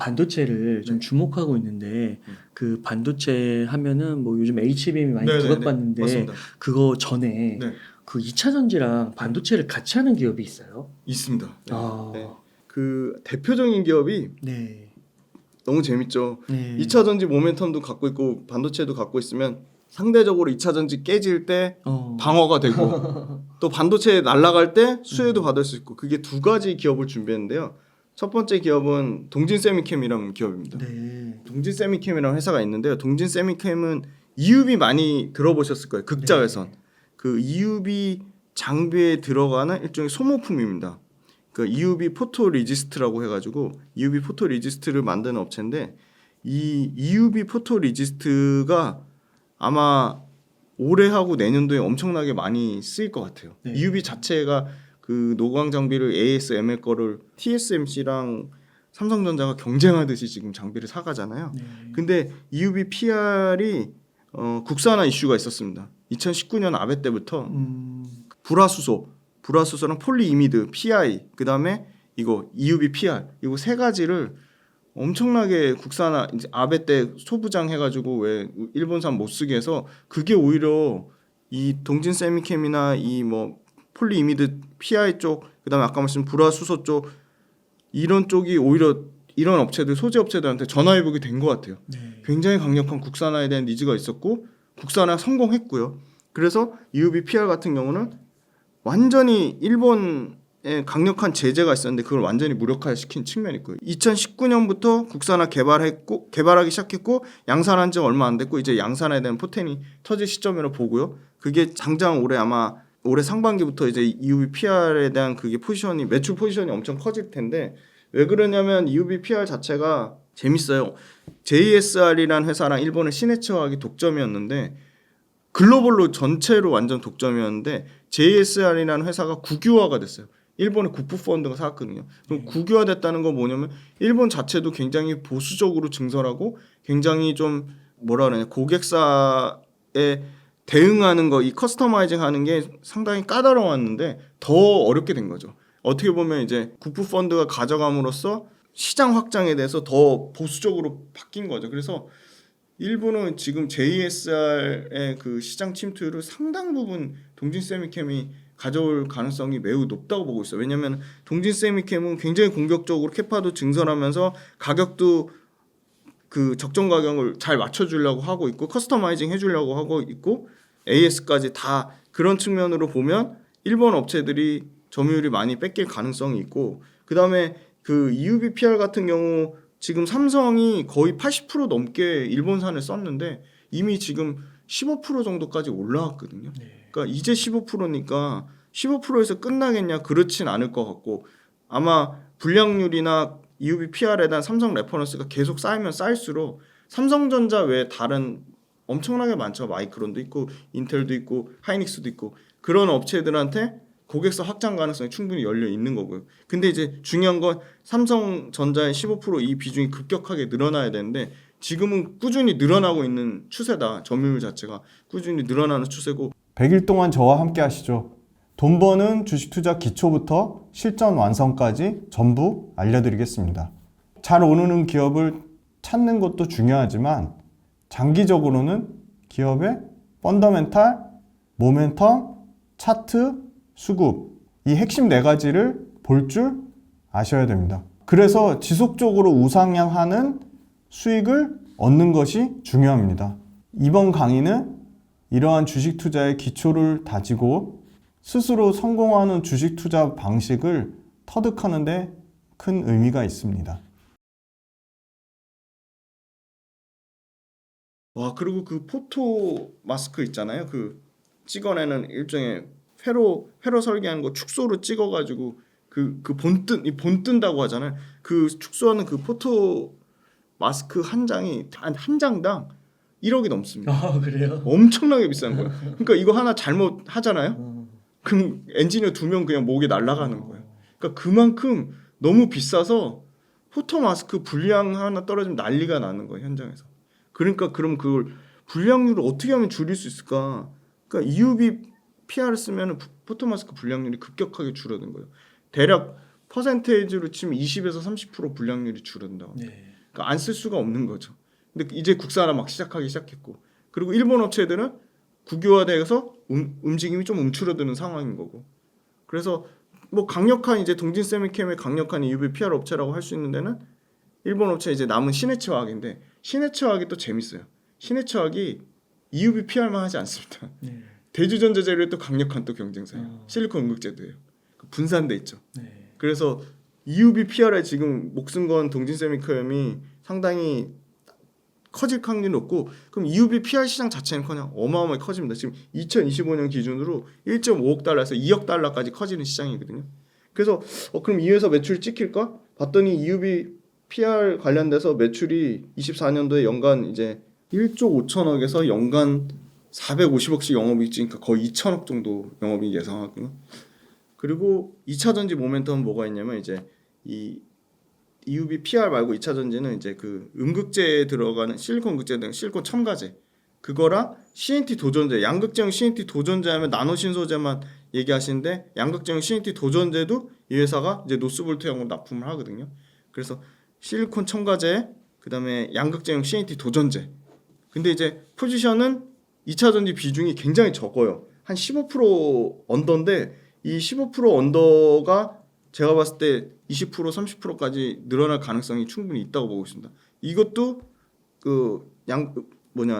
반도체를 좀 네. 주목하고 있는데 그 반도체 하면은 뭐 요즘 HBM이 많이 네네네. 부각받는데 맞습니다. 그거 전에 네, 그 2차 전지랑 반도체를 같이 하는 기업이 있어요. 있습니다. 네. 아, 네. 그 대표적인 기업이 네, 너무 재밌죠. 네, 2차 전지 모멘텀도 갖고 있고 반도체도 갖고 있으면 상대적으로 2차 전지 깨질 때 방어가 되고 또 반도체 날아갈 때 수혜도 받을 수 있고, 그게 두 가지 기업을 준비했는데요. 첫 번째 기업은 동진세미캠이라는 기업입니다. 네, 동진세미캠이라는 회사가 있는데요. 동진세미캠은 EUV 많이 들어보셨을 거예요. 극자외선. 네. 그 EUV 장비에 들어가는 일종의 소모품입니다. 그 EUV 포토 리지스트라고 해가지고 EUV 포토 리지스트를 만드는 업체인데, 이 EUV 포토 리지스트가 아마 올해하고 내년도에 엄청나게 많이 쓰일 것 같아요. 네. EUV 자체가 그 노광 장비를 ASML 거를 TSMC랑 삼성전자가 경쟁하듯이 지금 장비를 사가잖아요. 네. 근데 EUV PR이 국산화 이슈가 있었습니다. 2019년 아베 때부터 불화수소랑 폴리이미드 PI, 그다음에 이거 EUV PR, 이거 세 가지를 엄청나게 국산화, 이제 아베 때 소부장 해가지고 왜 일본산 못 쓰게 해서, 그게 오히려 이 동진 세미캠이나 이 뭐 폴리이미드 PI 쪽, 그다음에 아까 말씀 불화수소 쪽, 이런 쪽이 오히려 이런 업체들, 소재 업체들한테 전화위복이 된 것 같아요. 네. 굉장히 강력한 국산화에 대한 니즈가 있었고 국산화 성공했고요. 그래서 EUV PR 같은 경우는 완전히 일본에 강력한 제재가 있었는데 그걸 완전히 무력화시킨 측면이 있고요. 2019년부터 국산화 개발하기 시작했고 양산한 지 얼마 안 됐고 이제 양산에 대한 포텐이 터질 시점이라고 보고요. 그게 당장 올해 상반기부터 이제 EUV PR에 대한 그게 포지션이, 매출 포지션이 엄청 커질 텐데, 왜 그러냐면 EUV PR 자체가 재밌어요. JSR이라는 회사랑 일본의 시네츠화학이 독점이었는데, 글로벌로 전체로 완전 독점이었는데 JSR이라는 회사가 국유화가 됐어요. 일본의 국부 펀드가 사왔거든요. 그럼 국유화됐다는 건 뭐냐면 일본 자체도 굉장히 보수적으로 증설하고 굉장히 좀 뭐라 그러냐, 고객사에 대응하는 거, 이 커스터마이징 하는 게 상당히 까다로웠는데 더 어렵게 된 거죠. 어떻게 보면 이제 국부 펀드가 가져감으로써 시장 확장에 대해서 더 보수적으로 바뀐 거죠. 그래서 일부는 지금 JSR의 그 시장 침투율을 상당 부분 동진세미캠이 가져올 가능성이 매우 높다고 보고 있어요. 왜냐하면 동진세미캠은 굉장히 공격적으로 캐파도 증설하면서 가격도 그 적정 가격을 잘 맞춰주려고 하고 있고 커스터마이징 해주려고 하고 있고 AS까지 다, 그런 측면으로 보면 일본 업체들이 점유율이 많이 뺏길 가능성이 있고, 그 다음에 그 EUV PR 같은 경우 지금 삼성이 거의 80% 넘게 일본산을 썼는데 이미 지금 15% 정도까지 올라왔거든요. 네. 그러니까 이제 15%니까 15%에서 끝나겠냐? 그렇진 않을 것 같고, 아마 불량률이나 EUV PR에 대한 삼성 레퍼런스가 계속 쌓이면 쌓일수록 삼성전자 외에 다른 엄청나게 많죠. 마이크론도 있고 인텔도 있고 하이닉스도 있고, 그런 업체들한테 고객사 확장 가능성이 충분히 열려 있는 거고요. 근데 이제 중요한 건 삼성전자의 15%이 비중이 급격하게 늘어나야 되는데 지금은 꾸준히 늘어나고 있는 추세다. 점유율 자체가 꾸준히 늘어나는 추세고. 100일 동안 저와 함께 하시죠. 돈 버는 주식 투자 기초부터 실전 완성까지 전부 알려드리겠습니다. 잘 오르는 기업을 찾는 것도 중요하지만 장기적으로는 기업의 펀더멘탈, 모멘텀, 차트, 수급, 이 핵심 4가지를 볼 줄 아셔야 됩니다. 그래서 지속적으로 우상향하는 수익을 얻는 것이 중요합니다. 이번 강의는 이러한 주식 투자의 기초를 다지고 스스로 성공하는 주식 투자 방식을 터득하는 데 큰 의미가 있습니다. 와, 그리고 그 포토 마스크 있잖아요. 그 찍어내는 일종의 회로 설계하는 거 축소로 찍어가지고 그 본뜬다고 하잖아요. 그 축소하는 그 포토 마스크 한 장이 한 장당 1억이 넘습니다. 아, 그래요? 엄청나게 비싼 거예요. 그러니까 이거 하나 잘못 하잖아요. 그럼 엔지니어 2명 그냥 목에 날아가는 거예요. 그러니까 그만큼 너무 비싸서 포토 마스크 불량 하나 떨어지면 난리가 나는 거예요, 현장에서. 그러니까 그럼 그걸 불량률을 어떻게 하면 줄일 수 있을까? 그러니까 EUV PR을 쓰면 포토 마스크 불량률이 급격하게 줄어든 거예요. 대략 퍼센테이지로 치면 20에서 30% 불량률이 줄어든다. 네. 그러니까 안 쓸 수가 없는 거죠. 근데 이제 국산화 막 시작하기 시작했고, 그리고 일본 업체들은 국유화돼서 움직임이 좀 움츠러드는 상황인 거고. 그래서 뭐 강력한 이제 동진 세미캠의 강력한 EUV PR 업체라고 할 수 있는 데는 일본 업체 이제 남은 시네츠 화학인데, 시네츠 화학이 또 재밌어요. 시네츠 화학이 EUV PR만 하지 않습니다. 네. 대주전자 재료에 또 강력한 또 경쟁사예요. 실리콘 응급제도예요. 분산돼 있죠. 네. 그래서 EUV PR에 지금 목숨 건 동진 세미캠이 상당히 커질 확률이 높고, 그럼 EUV PR 시장 자체는 그냥 어마어마하게 커집니다. 지금 2025년 기준으로 1.5억 달러에서 2억 달러까지 커지는 시장이거든요. 그래서 그럼 이 회사 매출이 찍힐까? 봤더니 EUV PR 관련돼서 매출이 24년도에 연간 이제 1조 5천억에서 연간 450억씩 영업이익 찍으니까 거의 2천억 정도 영업이익 예상하고요. 그리고 2차 전지 모멘텀은 뭐가 있냐면 이제 이 EUV PR 말고 2차 전지는 이제 그 음극재에 들어가는 실리콘 극재 등 실리콘 첨가제, 그거랑 CNT 도전제, 양극재형 CNT 도전제 하면 나노 신소재만 얘기하시는데, 양극재형 CNT 도전제도 이 회사가 이제 노스볼트형으로 납품을 하거든요. 그래서 실리콘 첨가제, 그다음에 양극재형 CNT 도전제. 근데 이제 포지션은 2차 전지 비중이 굉장히 적어요. 한 15% 언더인데, 이 15% 언더가 제가 봤을 때 20% 30%까지 늘어날 가능성이 충분히 있다고 보고 있습니다. 이것도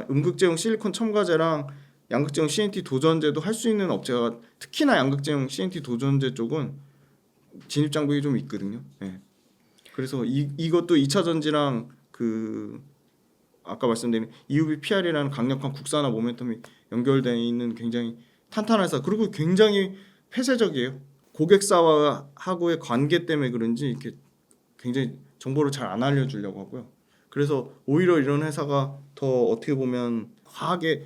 음극재형 실리콘 첨가제랑 양극재형 CNT 도전제도 할 수 있는 업체가, 특히나 양극재형 CNT 도전제 쪽은 진입 장벽이 좀 있거든요. 네. 그래서 이것도 2차 전지랑 아까 말씀드린 EUV PR이라는 강력한 국산화 모멘텀이 연결되어 있는 굉장히 탄탄한 회사, 그리고 굉장히 폐쇄적이에요. 고객사하고의 관계 때문에 그런지 이렇게 굉장히 정보를 잘 안 알려주려고 하고요. 그래서 오히려 이런 회사가 더 어떻게 보면 과하게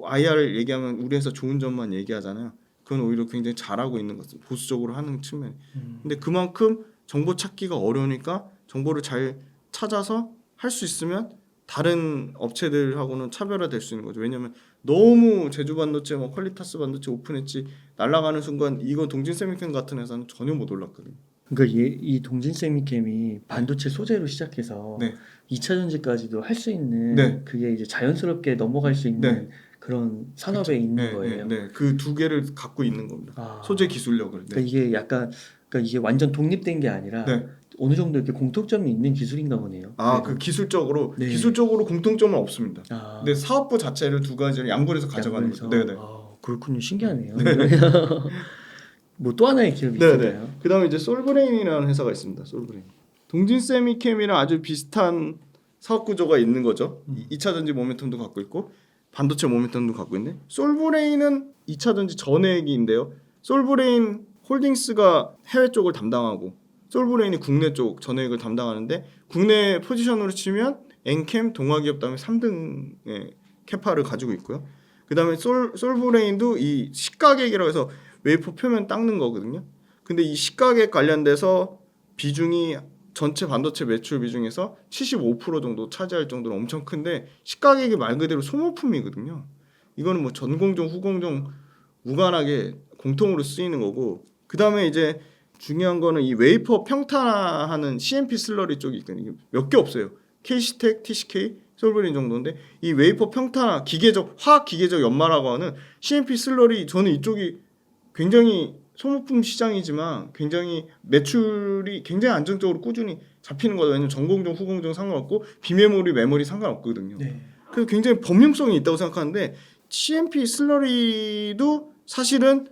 IR 얘기하면 우리 회사 좋은 점만 얘기하잖아요. 그건 오히려 굉장히 잘하고 있는 것은 보수적으로 하는 측면. 근데 그만큼 정보 찾기가 어려우니까 정보를 잘 찾아서 할 수 있으면 다른 업체들하고는 차별화될 수 있는 거죠. 왜냐하면 너무 제주 반도체, 뭐 퀄리타스 반도체, 오픈 엣지 날아가는 순간 이건 동진 세미캠 같은 회사는 전혀 못 올랐거든요. 그러니까 이 동진 세미캠이 반도체 소재로 시작해서 네. 2차 전지까지도 할 수 있는, 네. 그게 이제 자연스럽게 넘어갈 수 있는 네. 그런 산업에 그렇죠. 있는 네, 거예요. 네. 그 두 개를 갖고 있는 겁니다. 소재 기술력을. 네. 그러니까 이게 약간, 그러니까 이게 완전 독립된 게 아니라 네. 어느 정도 이렇게 공통점이 있는 기술인가 보네요. 그 기술적으로 네. 공통점은 없습니다. 근데 사업부 자체를 두 가지를 양분해서 가져가는 거죠. 양분해서? 네네. 그렇군요. 신기하네요. 뭐 또 하나의 기업이 네네. 있잖아요. 그다음에 이제 솔브레인이라는 회사가 있습니다. 솔브레인. 동진 세미캠이랑 아주 비슷한 사업 구조가 있는 거죠. 2차 전지 모멘텀도 갖고 있고 반도체 모멘텀도 갖고 있는데, 솔브레인은 2차 전지 전액인데요. 솔브레인 홀딩스가 해외 쪽을 담당하고 솔브레인이 국내 쪽 전액을 담당하는데, 국내 포지션으로 치면 엔캠, 동아기업 다음에 3등의 캐파를 가지고 있고요. 그다음에 솔브레인도 이 시가객이라고 해서 웨이퍼 표면 닦는 거거든요. 근데 이 시가객 관련돼서 비중이 전체 반도체 매출 비중에서 75% 정도 차지할 정도로 엄청 큰데, 시가객이 말 그대로 소모품이거든요. 이거는 뭐 전공정, 후공정 무관하게 공통으로 쓰이는 거고, 그다음에 이제 중요한 거는 이 웨이퍼 평탄화하는 CMP 슬러리 쪽이 있거든요. 몇 개 없어요. KC텍, TCK, 솔브레인 정도인데, 이 웨이퍼 평탄화 화학 기계적 연마라고 하는 CMP 슬러리, 저는 이쪽이 굉장히 소모품 시장이지만 굉장히 매출이 굉장히 안정적으로 꾸준히 잡히는 거죠. 왜냐면 전공정, 후공정 상관없고 비메모리, 메모리 상관없거든요. 네. 그래서 굉장히 범용성이 있다고 생각하는데, CMP 슬러리도 사실은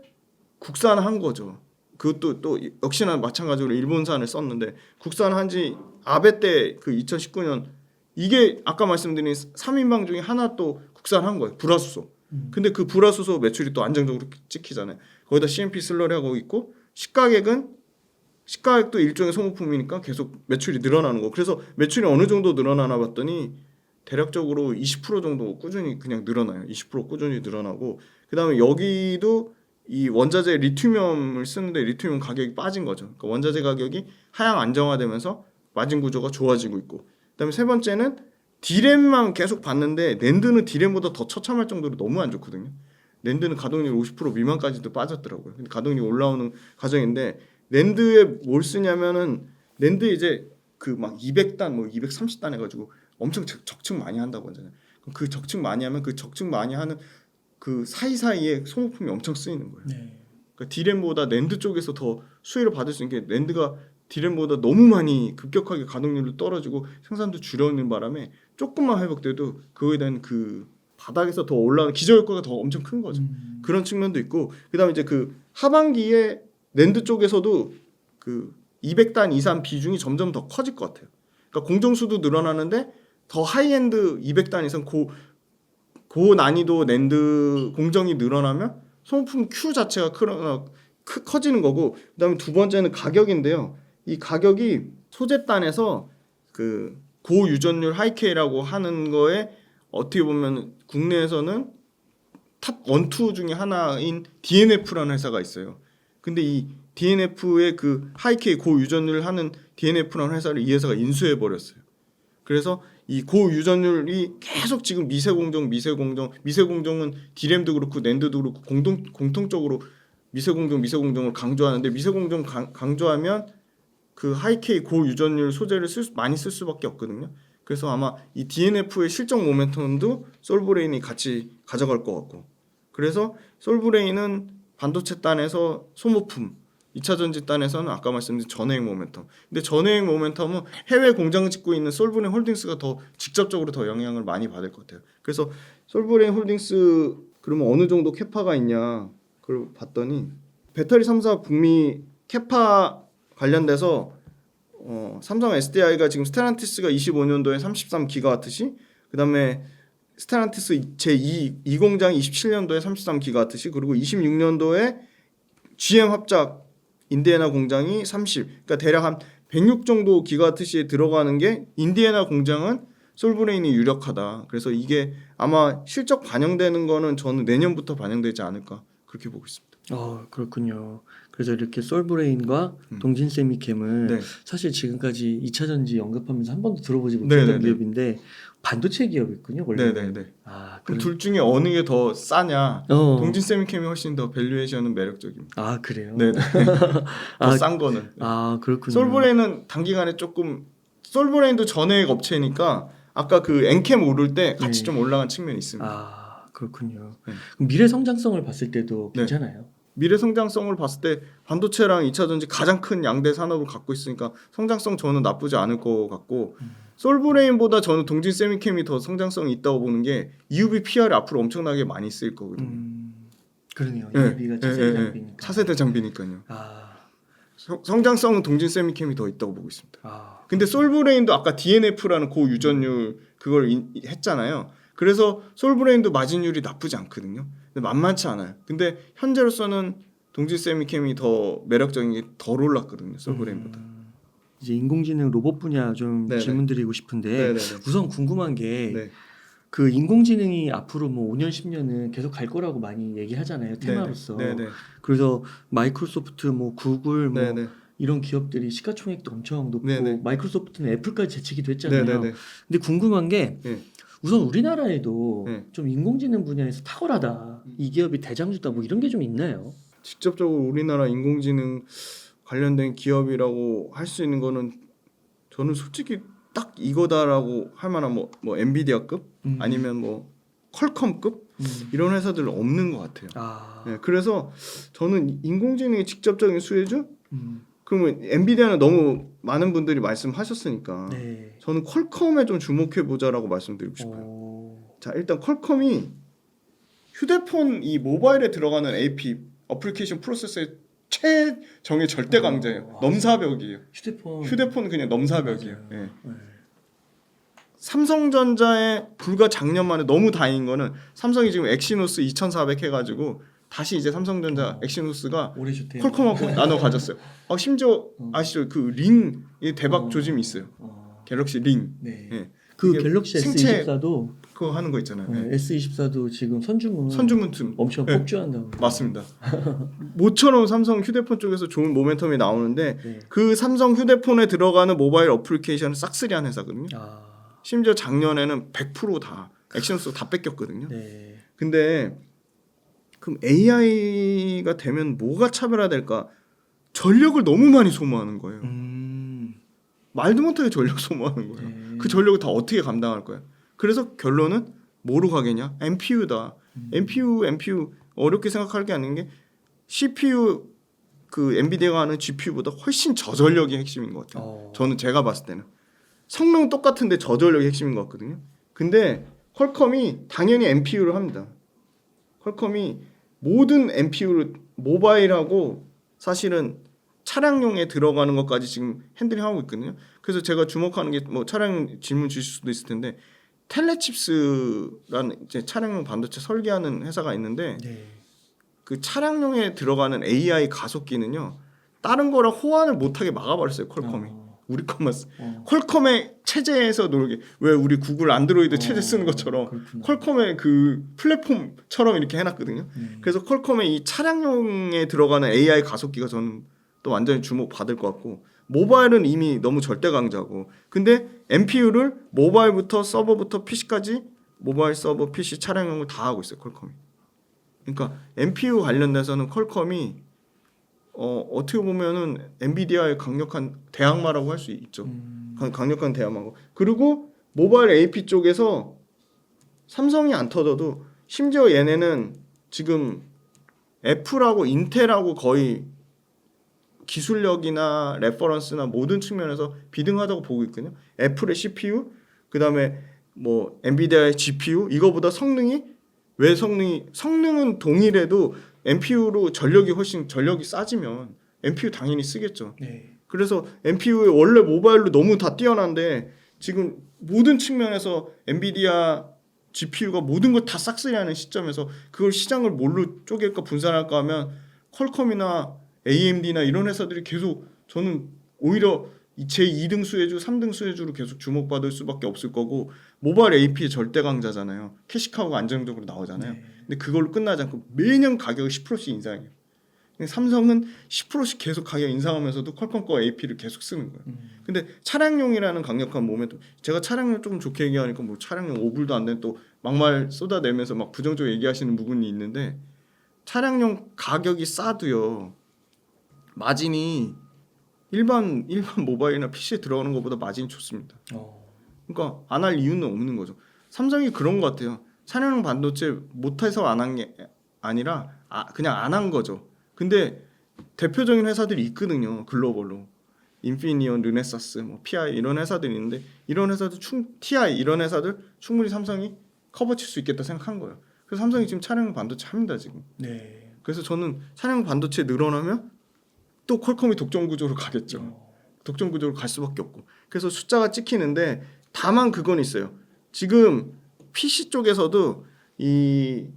국산한 거죠. 그것도 또 역시나 마찬가지로 일본산을 썼는데, 국산한지 아베 때 그 2019년 이게 아까 말씀드린 3인방 중에 하나 또 국산한 거예요. 불화수소. 근데 그 불화수소 매출이 또 안정적으로 찍히잖아요. 거기다 CMP 슬러리 하고 있고, 시가액도 일종의 소모품이니까 계속 매출이 늘어나는 거. 그래서 매출이 어느 정도 늘어나나 봤더니 대략적으로 20% 정도 꾸준히 그냥 늘어나요. 20% 꾸준히 늘어나고, 그다음에 여기도 이 원자재 리튬을 쓰는데 리튬 가격이 빠진 거죠. 그러니까 원자재 가격이 하향 안정화되면서 마진 구조가 좋아지고 있고, 그다음에 세 번째는 디램만 계속 봤는데, 낸드는 디램보다 더 처참할 정도로 너무 안 좋거든요. 낸드는 가동률 50% 미만까지도 빠졌더라고요. 근데 가동률이 올라오는 과정인데, 낸드에 뭘 쓰냐면은 낸드 이제 그 막 200단 뭐 230단 해가지고 엄청 적층 많이 한다고 하잖아요. 그럼 그 적층 많이 하면 그 적층 많이 하는 그 사이사이에 소모품이 엄청 쓰이는 거예요. 네. 그러니까 D램보다 낸드 쪽에서 더 수혜를 받을 수 있는 게 낸드가 D램보다 너무 많이 급격하게 가동률도 떨어지고 생산도 줄여오는 바람에 조금만 회복돼도 그거에 대한 그 바닥에서 더 올라가는 기저 효과가 더 엄청 큰 거죠. 그런 측면도 있고 그다음에 이제 그 하반기에 낸드 쪽에서도 그 200단 이상 비중이 점점 더 커질 것 같아요. 그러니까 공정수도 늘어나는데 더 하이엔드 200단 이상 고 난이도 낸드 공정이 늘어나면 소모품 Q 자체가 커지는 거고 그다음에 두 번째는 가격인데요. 이 가격이 소재단에서 그 고유전율 하이케이라고 하는 거에 어떻게 보면 국내에서는 탑 1, 2 중에 하나인 DNF라는 회사가 있어요. 근데 이 DNF의 그 하이케이 고유전율 하는 DNF라는 회사를 이 회사가 인수해 버렸어요. 그래서 이 고유전율이 계속 지금 미세공정은 D램도 그렇고 낸드도 그렇고 공통적으로 미세공정을 강조하는데 미세공정 강조하면 그 하이케이 고유전율 소재를 많이 쓸 수밖에 없거든요. 그래서 아마 이 DNF의 실적 모멘텀도 솔브레인이 같이 가져갈 것 같고 그래서 솔브레인은 반도체 단에서 소모품 2차 전지 단에서는 아까 말씀드린 전해액 모멘텀. 근데 전해액 모멘텀은 해외 공장 짓고 있는 솔브레인 홀딩스가 더 직접적으로 더 영향을 많이 받을 것 같아요. 그래서 솔브레인 홀딩스 그러면 어느 정도 캐파가 있냐 그걸 봤더니 배터리 3사 북미 캐파 관련돼서 삼성 SDI가 지금 스텔란티스가 25년도에 33기가와트시 그다음에 스텔란티스 제2 공장이 27년도에 33기가와트시 그리고 26년도에 GM 합작 인디애나 공장이 30 그러니까 대략 한 106 정도 기가와트시에 들어가는 게 인디애나 공장은 솔브레인이 유력하다. 그래서 이게 아마 실적 반영되는 거는 저는 내년부터 반영되지 않을까 그렇게 보고 있습니다. 그렇군요. 그래서 이렇게 솔브레인과 동진세미캠은 네. 사실 지금까지 2차 전지 언급하면서 한 번도 들어보지 못했던 네네네. 기업인데 반도체 기업이군요, 원래. 네네네. 그럼 그럼 둘 중에 어느 게 더 싸냐? 어. 동진세미캠이 훨씬 더 밸류에이션은 매력적입니다. 그래요. 네네. 더 싼 거는. 그렇군요. 솔브레인은 단기간에 조금 솔브레인도 전해액 업체니까 아까 그 엔캠 오를 때 같이 네. 좀 올라간 측면이 있습니다. 그렇군요. 네. 그럼 미래 성장성을 봤을 때도 네. 괜찮아요? 미래 성장성을 봤을 때 반도체랑 2차 전지 가장 큰 양대 산업을 갖고 있으니까 성장성 저는 나쁘지 않을 것 같고 솔브레인보다 저는 동진세미캠이 더 성장성이 있다고 보는 게 EUV PR이 앞으로 엄청나게 많이 쓰일 거거든요. 그러네요. 네. EUV가 차세대 장비니까. 차세대 장비니까요. 아, 성장성은 동진세미캠이 더 있다고 보고 있습니다. 아, 근데 솔브레인도 아까 DNF라는 고유전율 그걸 했잖아요. 그래서 솔브레인도 마진율이 나쁘지 않거든요. 근데 만만치 않아요. 근데 현재로서는 동진세미캠이 더 매력적인 게 덜 올랐거든요. 솔브레인보다. 이제 인공지능 로봇 분야 좀 네네. 질문드리고 싶은데 네네네. 우선 궁금한 게 네. 그 인공지능이 앞으로 뭐 5년 10년은 계속 갈 거라고 많이 얘기하잖아요. 테마로서. 네네. 그래서 마이크로소프트, 뭐 구글, 뭐 네네. 이런 기업들이 시가총액도 엄청 높고 네네. 마이크로소프트는 애플까지 제치기도 했잖아요. 네네네. 근데 궁금한 게 네. 우선 우리나라에도 네. 좀 인공지능 분야에서 탁월하다. 이 기업이 대장주다. 뭐 이런 게 좀 있나요? 직접적으로 우리나라 인공지능 관련된 기업이라고 할 수 있는 거는 저는 솔직히 딱 이거다라고 할 만한 뭐 엔비디아급 아니면 뭐 퀄컴급 이런 회사들 없는 것 같아요. 네, 그래서 저는 인공지능의 직접적인 수혜주? 그러면 엔비디아는 너무 많은 분들이 말씀하셨으니까 네. 저는 퀄컴에 좀 주목해 보자라고 말씀드리고 싶어요. 자, 일단 퀄컴이 휴대폰 이 모바일에 들어가는 AP 어플리케이션 프로세서의 최정의 절대 강자예요. 넘사벽이에요. 휴대폰 그냥 넘사벽이에요. 네. 삼성전자의 불과 작년 만에 너무 다행인 거는 삼성이 지금 엑시노스 2400 해가지고 다시 이제 삼성전자 엑시노스가 퀄컴하고 나눠 가졌어요. 심지어 아시죠? 그 링의 대박 조짐이 있어요. 갤럭시 링. 네. 네. 그 갤럭시 S24도 그거 하는 거 있잖아요. 네. S24도 지금 선주문 엄청 네. 폭주한다고. 맞습니다. 모처럼 삼성 휴대폰 쪽에서 좋은 모멘텀이 나오는데 네. 그 삼성 휴대폰에 들어가는 모바일 어플리케이션을 싹쓸이한 회사거든요. 심지어 작년에는 100% 다 엑시노스가 다 뺏겼거든요. 네. 근데 그럼 AI가 되면 뭐가 차별화될까? 전력을 너무 많이 소모하는 거예요. 음. 말도 못하게 전력 소모하는 거예요. 네. 그 전력을 다 어떻게 감당할 거예요? 그래서 결론은 뭐로 가겠냐? NPU다. NPU 어렵게 생각할 게 아닌 게 CPU 그 엔비디아가 하는 GPU보다 훨씬 저전력이 핵심인 것 같아요. 저는 제가 봤을 때는 성능은 똑같은데 저전력이 핵심인 것 같거든요. 근데 퀄컴이 당연히 NPU를 합니다. 퀄컴이 모든 NPU를 모바일하고 사실은 차량용에 들어가는 것까지 지금 핸들링 하고 있거든요. 그래서 제가 주목하는 게 뭐 차량 질문 주실 수도 있을 텐데 텔레칩스라는 이제 차량용 반도체 설계하는 회사가 있는데 네. 그 차량용에 들어가는 AI 가속기는요 다른 거랑 호환을 못하게 막아버렸어요 퀄컴이. 우리 것만 퀄컴의 체제에서 놀게 왜 우리 구글 안드로이드 체제 쓰는 것처럼 그렇구나. 퀄컴의 그 플랫폼처럼 이렇게 해놨거든요. 그래서 퀄컴의 이 차량용에 들어가는 AI 가속기가 저는 또 완전히 주목받을 것 같고 모바일은 이미 너무 절대 강자고 근데 NPU를 모바일부터 서버부터 PC까지 모바일 서버 PC 차량용을 다 하고 있어요 퀄컴이. 그러니까 NPU 관련돼서는 퀄컴이 어떻게 보면은 엔비디아의 강력한 대항마라고 할 수 있죠. 강력한 대항마고. 그리고 모바일 AP 쪽에서 삼성이 안 터져도 심지어 얘네는 지금 애플하고 인텔하고 거의 기술력이나 레퍼런스나 모든 측면에서 비등하다고 보고 있거든요. 애플의 CPU, 그다음에 뭐 엔비디아의 GPU 이거보다 성능은 동일해도 NPU로 전력이 싸지면 NPU 당연히 쓰겠죠. 네. 그래서 NPU에 원래 모바일로 너무 다 뛰어난데 지금 모든 측면에서 엔비디아 GPU가 모든 걸 다 싹쓸이하는 시점에서 그걸 시장을 뭘로 쪼갤까 분산할까 하면 퀄컴이나 AMD나 이런 회사들이 계속 저는 오히려 제 2등 수혜주, 3등 수혜주로 계속 주목받을 수밖에 없을 거고 모바일 AP의 절대 강자잖아요. 캐시카우가 안정적으로 나오잖아요. 네. 근데 그걸로 끝나지 않고 매년 가격을 10%씩 인상해요. 삼성은 10%씩 계속 가격 인상하면서도 퀄컴 거 AP를 계속 쓰는 거예요. 근데 차량용이라는 강력한 모멘텀 제가 차량용 조금 좋게 얘기하니까 뭐 차량용 5불도 안 되는 또 막말 쏟아내면서 막 부정적으로 얘기하시는 부분이 있는데 차량용 가격이 싸도요. 마진이 일반 모바일이나 PC에 들어가는 것보다 마진이 좋습니다. 그러니까 안 할 이유는 없는 거죠. 삼성이 그런 것 같아요. 차량용 반도체 못해서 안 한 게 아니라 그냥 안 한 거죠. 근데 대표적인 회사들이 있거든요. 글로벌로 인피니온, 르네사스, 뭐 PI 이런 회사들이 있는데 이런 회사들 TI 이런 회사들 충분히 삼성이 커버칠 수 있겠다 생각한 거예요. 그래서 삼성이 지금 차량용 반도체 합니다 지금. 네. 그래서 저는 차량용 반도체 늘어나면 또 퀄컴이 독점 구조로 가겠죠. 독점 구조로 갈 수밖에 없고. 그래서 숫자가 찍히는데 다만 그건 있어요. 지금 PC 쪽에서도 이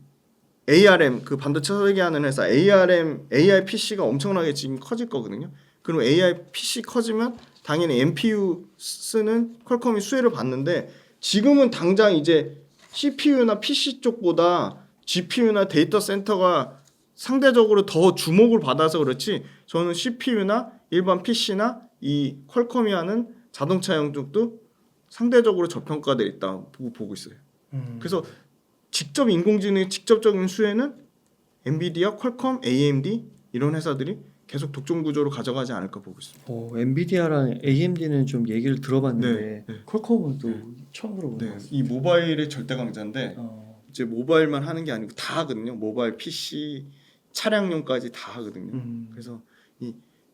ARM 그 반도체 설계하는 회사 AI PC가 엄청나게 지금 커질 거거든요. 그리고 AI PC 커지면 당연히 NPU 쓰는 퀄컴이 수혜를 받는데 지금은 당장 이제 CPU나 PC 쪽보다 GPU나 데이터 센터가 상대적으로 더 주목을 받아서 그렇지 저는 CPU나 일반 PC나 이 퀄컴이 하는 자동차용 쪽도 상대적으로 저평가돼 있다 보고 있어요. 그래서 직접 인공지능의 직접적인 수혜는 엔비디아, 퀄컴, AMD 이런 회사들이 계속 독점 구조로 가져가지 않을까 보고 있습니다. 엔비디아랑 AMD는 좀 얘기를 들어봤는데 네. 퀄컴은 또 처음 들어보는 것 네, 같습니다. 이 모바일의 절대 강자인데 이제 모바일만 하는 게 아니고 다 하거든요. 모바일, PC, 차량용까지 다 하거든요. 그래서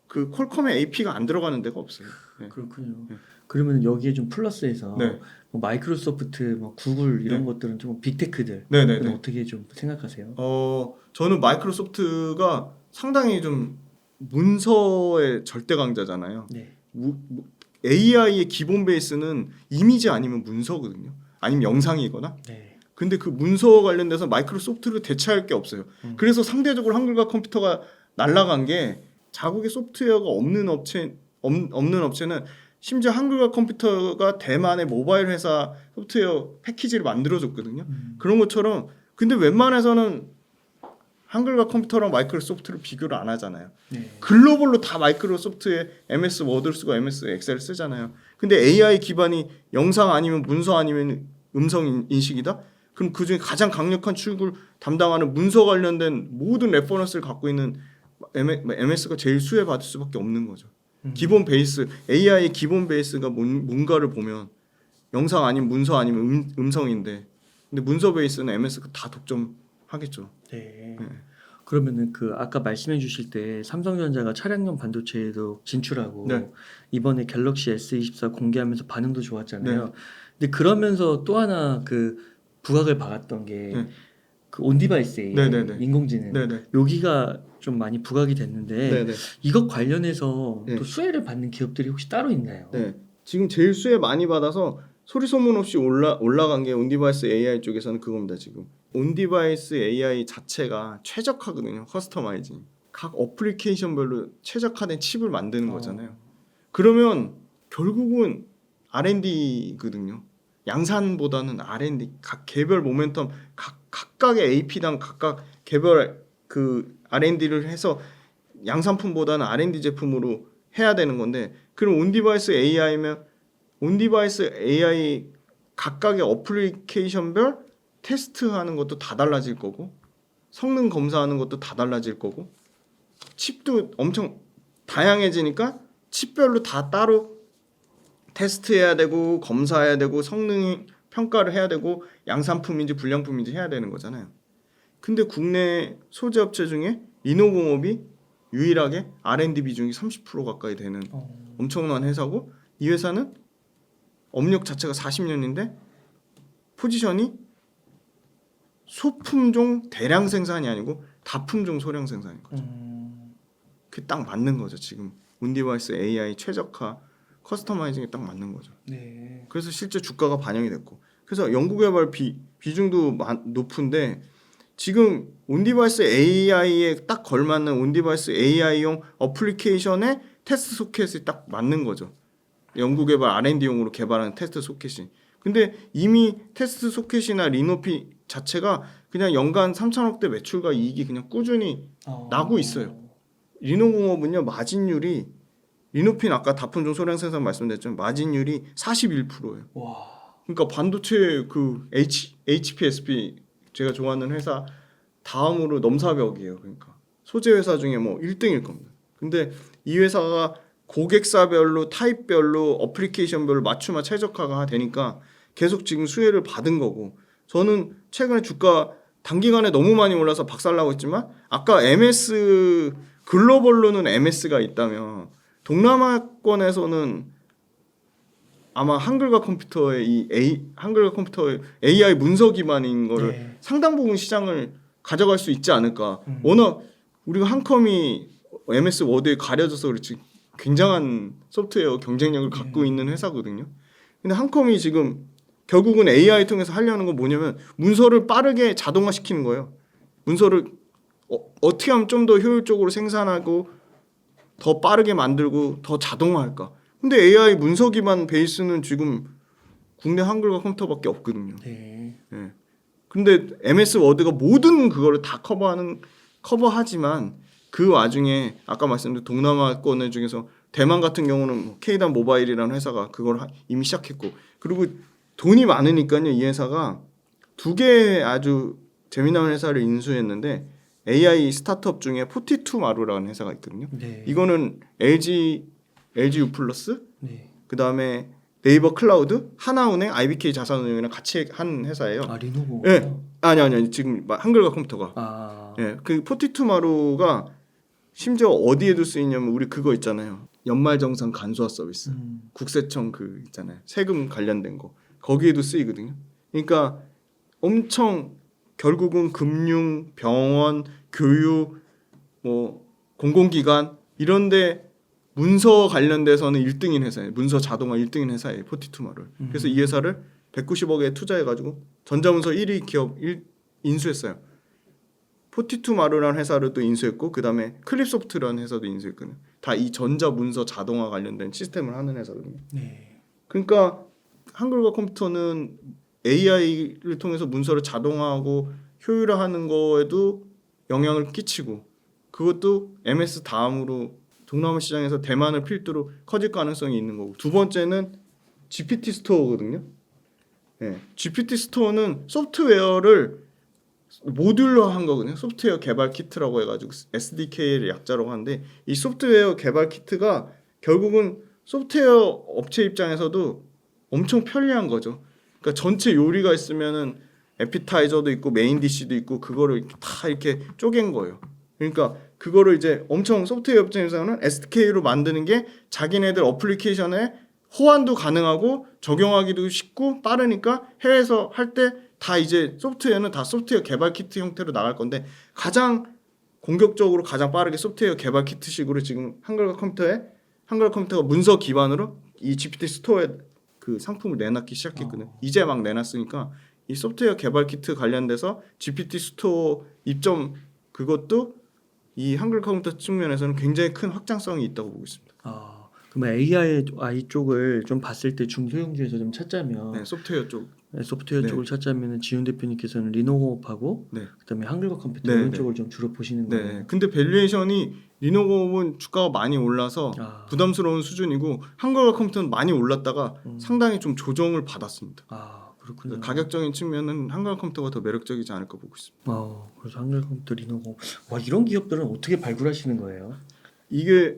그 퀄컴의 AP가 안 들어가는 데가 없어요. 네. 그렇군요. 네. 그러면 여기에 좀 플러스해서 네. 뭐 마이크로소프트, 뭐 구글 이런 네. 것들은 좀 빅테크들 네네네. 어떻게 좀 생각하세요? 저는 마이크로소프트가 상당히 좀 문서의 절대 강자잖아요. 네. AI의 기본 베이스는 이미지 아니면 문서거든요. 아니면 영상이거나. 네. 근데 그 문서 관련돼서 마이크로소프트를 대체할 게 없어요. 그래서 상대적으로 한글과 컴퓨터가 날아간 게 자국의 소프트웨어가 없는 업체는 심지어 한글과 컴퓨터가 대만의 모바일 회사 소프트웨어 패키지를 만들어줬거든요. 그런 것처럼 근데 웬만해서는 한글과 컴퓨터랑 마이크로소프트를 비교를 안 하잖아요. 네. 글로벌로 다 마이크로소프트에 MS 워드를 쓰고 MS 엑셀을 쓰잖아요. 근데 AI 기반이 영상 아니면 문서 아니면 음성 인식이다? 그럼 그중에 가장 강력한 출구를 담당하는 문서 관련된 모든 레퍼런스를 갖고 있는 MS가 제일 수혜받을 수밖에 없는 거죠. 기본 베이스 AI 기본 베이스가 뭔가를 보면 영상 아니면 문서 아니면 음성인데 근데 문서 베이스는 MS가 다 독점하겠죠. 네. 네. 그러면은 그 아까 말씀해 주실 때 삼성전자가 차량용 반도체에도 진출하고 네. 이번에 갤럭시 S24 공개하면서 반응도 좋았잖아요. 네. 근데 그러면서 또 하나 그 부각을 박았던 게 네. 그 온디바이스 AI, 네네네. 인공지능 네네. 여기가 좀 많이 부각이 됐는데 네네. 이것 관련해서 네. 또 수혜를 받는 기업들이 혹시 따로 있나요? 네. 지금 제일 수혜 많이 받아서 소리 소문 없이 올라간 게 온디바이스 AI 쪽에서는 그겁니다. 지금 온디바이스 AI 자체가 최적화거든요. 커스터마이징. 각 어플리케이션별로 최적화된 칩을 만드는 거잖아요. 그러면 결국은 R&D거든요. 양산보다는 R&D 각 개별 모멘텀 각각의 AP당 각각 개별 그 R&D를 해서 양산품보다는 R&D 제품으로 해야 되는 건데 그럼 온디바이스 AI면 온디바이스 AI 각각의 어플리케이션별 테스트하는 것도 다 달라질 거고 성능 검사하는 것도 다 달라질 거고 칩도 엄청 다양해지니까 칩별로 다 따로 테스트해야 되고 검사해야 되고 성능 평가를 해야 되고 양산품인지 불량품인지 해야 되는 거잖아요. 근데 국내 소재 업체 중에 리노공업이 유일하게 R&D 비중이 30% 가까이 되는 엄청난 회사고 이 회사는 업력 자체가 40년인데 포지션이 소품종 대량 생산이 아니고 다품종 소량 생산인 거죠. 그게 딱 맞는 거죠. 지금 온디바이스 AI 최적화 커스터마이징에 딱 맞는 거죠. 네. 그래서 실제 주가가 반영이 됐고 그래서 연구개발 비중도 높은데 지금 온디바이스 AI에 딱 걸맞는 온디바이스 AI용 어플리케이션에 테스트 소켓이 딱 맞는 거죠. 연구개발 R&D용으로 개발하는 테스트 소켓이. 근데 이미 테스트 소켓이나 리노피 자체가 그냥 연간 3천억대 매출과 이익이 그냥 꾸준히 나고 있어요. 리노공업은요 마진율이 리노핀 아까 다품종 소량 생산 말씀드렸지만 마진율이 41%예요. 와. 그러니까 반도체 그 HPSP 제가 좋아하는 회사 다음으로 넘사벽이에요. 그러니까 소재 회사 중에 뭐 1등일 겁니다. 근데 이 회사가 고객사별로 타입별로 어플리케이션별로 맞춤화 최적화가 되니까 계속 지금 수혜를 받은 거고 저는 최근에 주가 단기간에 너무 많이 올라서 박살나고 있지만 아까 MS 글로벌로는 MS가 있다면 동남아권에서는 아마 한글과 컴퓨터의 한글과 컴퓨터의 AI 문서 기반인 거를 네. 상당 부분 시장을 가져갈 수 있지 않을까. 워낙 우리가 한컴이 MS 워드에 가려져서 그렇지 굉장한 소프트웨어 경쟁력을 갖고 있는 회사거든요. 근데 한컴이 지금 결국은 AI 통해서 하려는 건 뭐냐면 문서를 빠르게 자동화시키는 거예요. 문서를 어떻게 하면 좀 더 효율적으로 생산하고 더 빠르게 만들고 더 자동화할까. 근데 AI 문서 기반 베이스는 지금 국내 한글과 컴퓨터밖에 없거든요. 네. 예. 근데 MS 워드가 모든 그거를 다 커버하지만 그 와중에 아까 말씀드린 동남아권 중에서 대만 같은 경우는 뭐 K단 모바일이라는 회사가 그걸 이미 시작했고 그리고 돈이 많으니까요. 이 회사가 두 개의 아주 재미난 회사를 인수했는데 AI 스타트업 중에 42마루라는 회사가 있거든요. 네. 이거는 LG U 플러스 네. 그다음에 네이버 클라우드, 하나은행, IBK 자산운용이랑 같이 한 회사예요. 아 리노고. 예. 아니 지금 한글과 컴퓨터가. 아. 예. 그 42마루가 심지어 어디에도 쓰이냐면 우리 그거 있잖아요. 연말정산 간소화 서비스. 국세청 그 있잖아요. 세금 관련된 거. 거기에도 쓰이거든요. 그러니까 엄청 결국은 금융, 병원, 교육, 뭐 공공기관 이런데 문서 관련돼서는 1등인 회사예요. 문서 자동화 1등인 회사예요. 42마루. 그래서 이 회사를 190억에 투자해가지고 전자문서 1위 기업 인수했어요. 42마루라는 회사를 또 인수했고 그 다음에 클립소프트라는 회사도 인수했거든요. 다 이 전자문서 자동화 관련된 시스템을 하는 회사거든요. 네. 그러니까 한글과 컴퓨터는 AI를 통해서 문서를 자동화하고 효율화하는 거에도 영향을 끼치고 그것도 MS 다음으로 동남아 시장에서 대만을 필두로 커질 가능성이 있는 거고 두 번째는 GPT 스토어거든요. 네. GPT 스토어는 소프트웨어를 모듈러한 거거든요. 소프트웨어 개발 키트라고 해가지고 SDK를 약자라고 하는데 이 소프트웨어 개발 키트가 결국은 소프트웨어 업체 입장에서도 엄청 편리한 거죠. 그러니까 전체 요리가 있으면은 에피타이저도 있고 메인 디시도 있고 그거를 다 이렇게 쪼갠 거예요. 그러니까 그거를 이제 엄청 소프트웨어 업체에서는 SDK로 만드는 게 자기네들 어플리케이션에 호환도 가능하고 적용하기도 쉽고 빠르니까 해외에서 할 때 다 이제 소프트웨어는 다 소프트웨어 개발 키트 형태로 나갈 건데 가장 공격적으로 가장 빠르게 소프트웨어 개발 키트식으로 지금 한글과 컴퓨터가 문서 기반으로 이 GPT 스토어에 그 상품을 내놨기 시작했거든요. 이제 막 내놨으니까 이 소프트웨어 개발 키트 관련돼서 GPT 스토어 입점 그것도 이 한글 컴퓨터 측면에서는 굉장히 큰 확장성이 있다고 보고 있습니다. 그러면 AI 쪽을 좀 봤을 때 중소형주에서 좀 찾자면 네, 소프트웨어 쪽. 소프트웨어 네. 쪽을 찾자면 지훈 대표님께서는 리노호흡하고 네. 그다음에 한글과 컴퓨터 네, 이런 네. 쪽을 좀 주로 보시는 네. 거예요. 근데 밸류에이션이 리노고는 주가가 많이 올라서 부담스러운 수준이고 한글과 컴퓨터는 많이 올랐다가 상당히 좀 조정을 받았습니다. 그렇군요. 가격적인 측면은 한글 컴퓨터가 더 매력적이지 않을까 보고 있습니다. 그래서 한글 컴퓨터 리노호 이런 기업들은 어떻게 발굴하시는 거예요? 이게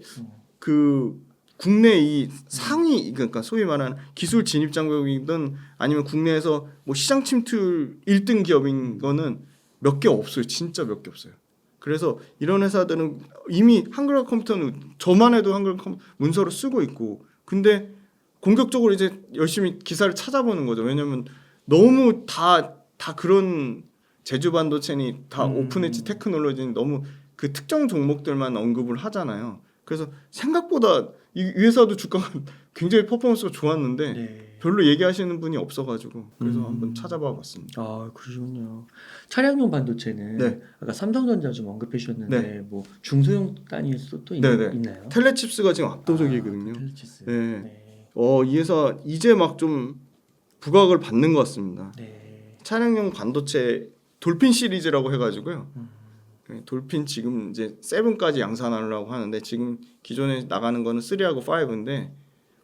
그 국내 이 상위 그러니까 소위 말하는 기술 진입 장벽이든 아니면 국내에서 뭐 시장 침투 1등 기업인 거는 몇 개 없어요. 진짜 몇 개 없어요. 그래서 이런 회사들은 이미 한글 컴퓨터는 저만 해도 한글 문서로 쓰고 있고 근데 공격적으로 이제 열심히 기사를 찾아보는 거죠. 왜냐면 너무 다 그런 제주 반도체니 다 오픈 엣지 테크놀로지는 너무 그 특정 종목들만 언급을 하잖아요. 그래서 생각보다 이 회사도 주가가 굉장히 퍼포먼스가 좋았는데 별로 얘기하시는 분이 없어가지고 그래서 한번 찾아봐 봤습니다. 그러시군요. 차량용 반도체는 아까 삼성전자 좀 언급해 주셨는데 뭐 중소형 단위에서 또 있나요? 텔레칩스가 지금 압도적이거든요. 텔레칩스. 이 회사 이제 막 좀 부각을 받는 것 같습니다. 차량용 반도체 돌핀 시리즈라고 해가지고요. 돌핀 지금 이제 7까지 양산하려고 하는데 지금 기존에 나가는 거는 3하고 5인데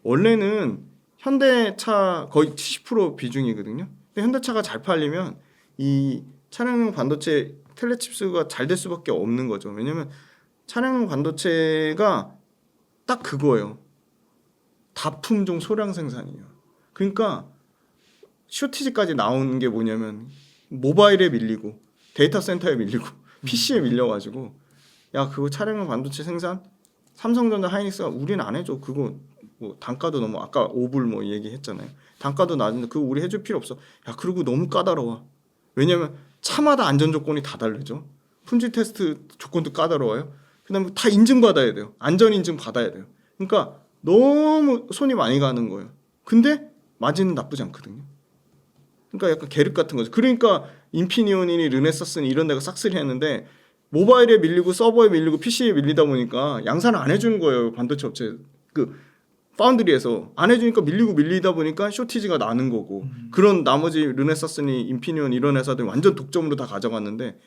원래는 현대차 거의 70% 비중이거든요. 근데 현대차가 잘 팔리면 이 차량용 반도체 텔레칩스가 잘 될 수밖에 없는 거죠. 왜냐면 차량용 반도체가 딱 그거예요. 다품종 소량 생산이에요. 그러니까 쇼티지까지 나오는 게 뭐냐면 모바일에 밀리고 데이터 센터에 밀리고 PC에 밀려가지고 야 그거 차량용 반도체 생산 삼성전자 하이닉스가 우리는 안 해줘. 그거 뭐 단가도 너무 아까 5불 뭐 얘기했잖아요. 단가도 낮은데 그거 우리 해줄 필요 없어. 야 그리고 너무 까다로워. 왜냐면 차마다 안전 조건이 다 다르죠. 품질 테스트 조건도 까다로워요. 그다음에 다 인증받아야 돼요. 안전 인증 받아야 돼요. 그러니까 너무 손이 많이 가는 거예요. 근데 마진은 나쁘지 않거든요. 그러니까 약간 계륵 같은 거죠. 그러니까 인피니온이니 르네사스니 이런 데가 싹쓸이 했는데 모바일에 밀리고 서버에 밀리고 PC에 밀리다 보니까 양산을 안 해주는 거예요. 반도체 업체 그 파운드리에서 안 해주니까 밀리다 보니까 쇼티지가 나는 거고 그런 나머지 르네사스니 인피니온 이런 회사들 완전 독점으로 다 가져갔는데